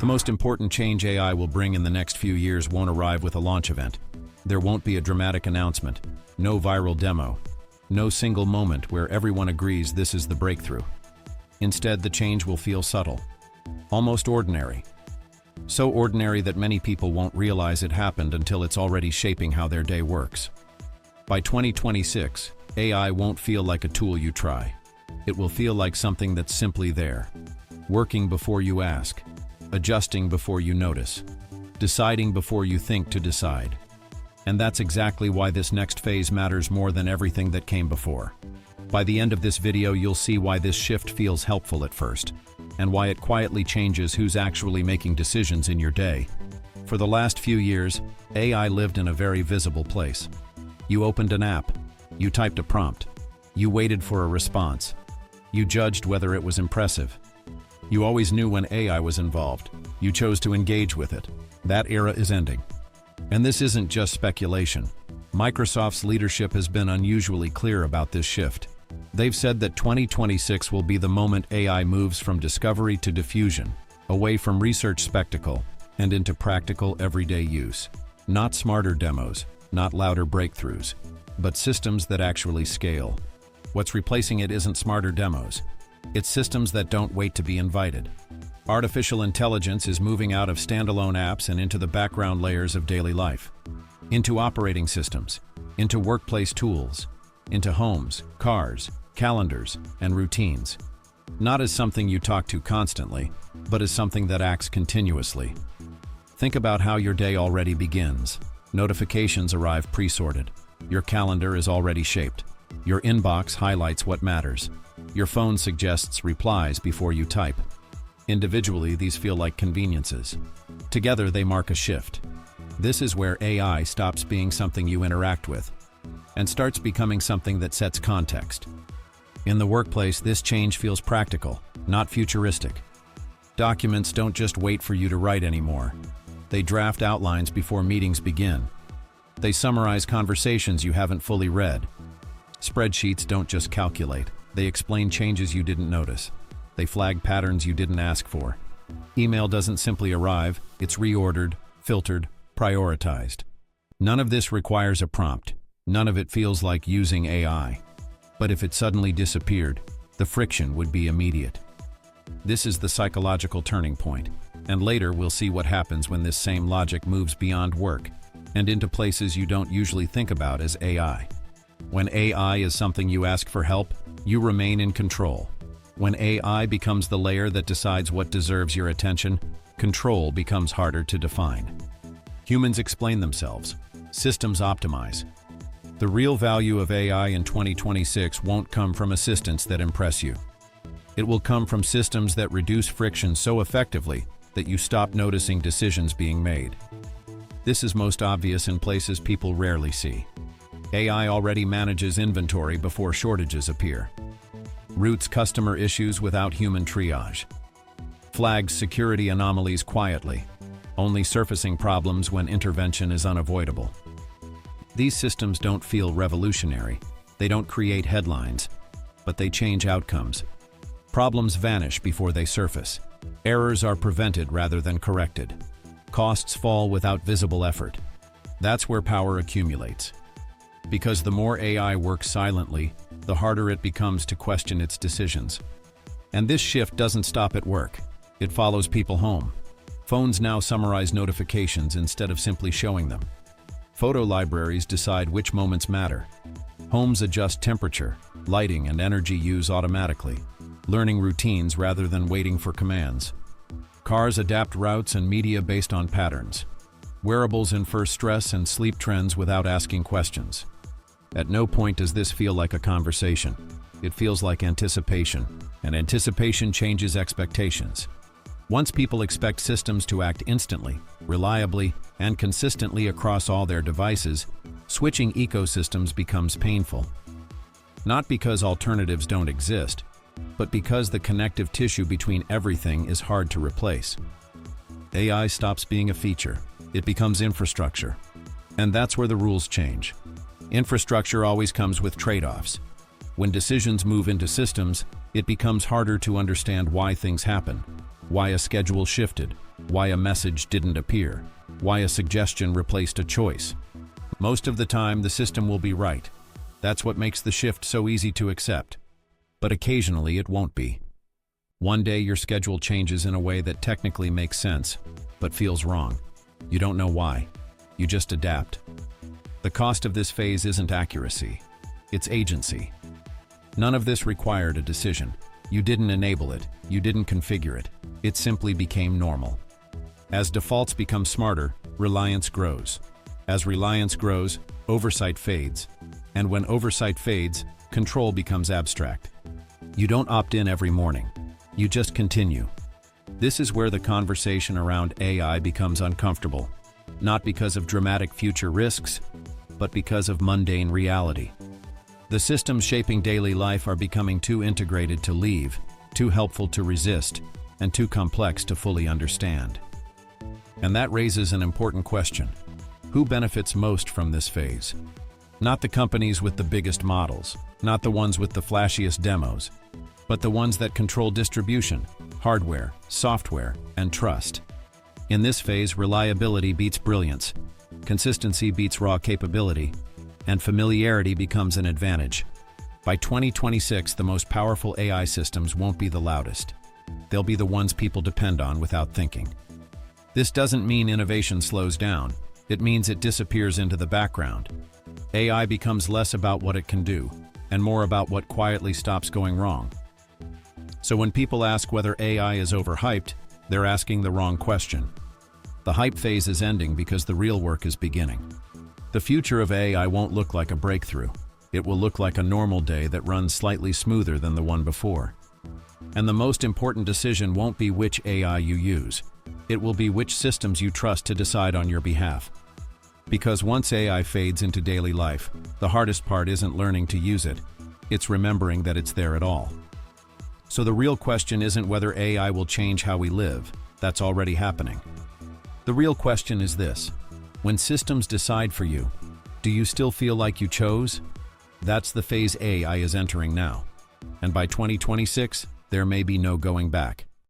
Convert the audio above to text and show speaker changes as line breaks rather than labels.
The most important change AI will bring in the next few years won't arrive with a launch event. There won't be a dramatic announcement, no viral demo, no single moment where everyone agrees this is the breakthrough. Instead, the change will feel subtle, almost ordinary. So ordinary that many people won't realize it happened until it's already shaping how their day works. By 2026, AI won't feel like a tool you try. It will feel like something that's simply there, working before you ask, adjusting before you notice, deciding before you think to decide. And that's exactly why this next phase matters more than everything that came before. By the end of this video, you'll see why this shift feels helpful at first, and why it quietly changes who's actually making decisions in your day. For the last few years, AI lived in a very visible place. You opened an app, you typed a prompt, you waited for a response, you judged whether it was impressive. You always knew when AI was involved. You chose to engage with it. That era is ending. And this isn't just speculation. Microsoft's leadership has been unusually clear about this shift. They've said that 2026 will be the moment AI moves from discovery to diffusion, away from research spectacle and into practical everyday use. Not smarter demos, not louder breakthroughs, but systems that actually scale. What's replacing it isn't smarter demos. It's systems that don't wait to be invited. Artificial intelligence is moving out of standalone apps and into the background layers of daily life, into operating systems, into workplace tools, into homes, cars, calendars, and routines. Not as something you talk to constantly, but as something that acts continuously. Think about how your day already begins. Notifications arrive pre-sorted. Your calendar is already shaped. Your inbox highlights what matters. Your phone suggests replies before you type. Individually, these feel like conveniences. Together, they mark a shift. This is where AI stops being something you interact with and starts becoming something that sets context. In the workplace, this change feels practical, not futuristic. Documents don't just wait for you to write anymore. They draft outlines before meetings begin. They summarize conversations you haven't fully read. Spreadsheets don't just calculate. They explain changes you didn't notice. They flag patterns you didn't ask for. Email doesn't simply arrive, it's reordered, filtered, prioritized. None of this requires a prompt. None of it feels like using AI. But if it suddenly disappeared, the friction would be immediate. This is the psychological turning point, and later we'll see what happens when this same logic moves beyond work and into places you don't usually think about as AI. When AI is something you ask for help, you remain in control. When AI becomes the layer that decides what deserves your attention, control becomes harder to define. Humans explain themselves. Systems optimize. The real value of AI in 2026 won't come from assistants that impress you. It will come from systems that reduce friction so effectively that you stop noticing decisions being made. This is most obvious in places people rarely see. AI already manages inventory before shortages appear. Routes customer issues without human triage. Flags security anomalies quietly, only surfacing problems when intervention is unavoidable. These systems don't feel revolutionary. They don't create headlines, but they change outcomes. Problems vanish before they surface. Errors are prevented rather than corrected. Costs fall without visible effort. That's where power accumulates. Because the more AI works silently, the harder it becomes to question its decisions. And this shift doesn't stop at work. It follows people home. Phones now summarize notifications instead of simply showing them. Photo libraries decide which moments matter. Homes adjust temperature, lighting, and energy use automatically, learning routines rather than waiting for commands. Cars adapt routes and media based on patterns. Wearables infer stress and sleep trends without asking questions. At no point does this feel like a conversation. It feels like anticipation, and anticipation changes expectations. Once people expect systems to act instantly, reliably, and consistently across all their devices, switching ecosystems becomes painful. Not because alternatives don't exist, but because the connective tissue between everything is hard to replace. AI stops being a feature. It becomes infrastructure. And that's where the rules change. Infrastructure always comes with trade-offs. When decisions move into systems, it becomes harder to understand why things happen, why a schedule shifted, why a message didn't appear, why a suggestion replaced a choice. Most of the time, the system will be right. That's what makes the shift so easy to accept. But occasionally, it won't be. One day, your schedule changes in a way that technically makes sense, but feels wrong. You don't know why. You just adapt. The cost of this phase isn't accuracy. It's agency. None of this required a decision. You didn't enable it. You didn't configure it. It simply became normal. As defaults become smarter, reliance grows. As reliance grows, oversight fades. And when oversight fades, control becomes abstract. You don't opt in every morning. You just continue. This is where the conversation around AI becomes uncomfortable. Not because of dramatic future risks, but because of mundane reality. The systems shaping daily life are becoming too integrated to leave, too helpful to resist, and too complex to fully understand. And that raises an important question. Who benefits most from this phase? Not the companies with the biggest models, not the ones with the flashiest demos, but the ones that control distribution, hardware, software, and trust. In this phase, reliability beats brilliance, consistency beats raw capability, and familiarity becomes an advantage. By 2026, the most powerful AI systems won't be the loudest. They'll be the ones people depend on without thinking. This doesn't mean innovation slows down. It means it disappears into the background. AI becomes less about what it can do, and more about what quietly stops going wrong. So when people ask whether AI is overhyped, they're asking the wrong question. The hype phase is ending because the real work is beginning. The future of AI won't look like a breakthrough. It will look like a normal day that runs slightly smoother than the one before. And the most important decision won't be which AI you use. It will be which systems you trust to decide on your behalf. Because once AI fades into daily life, the hardest part isn't learning to use it. It's remembering that it's there at all. So the real question isn't whether AI will change how we live. That's already happening. The real question is this: when systems decide for you, do you still feel like you chose? That's the phase AI is entering now. And by 2026, there may be no going back.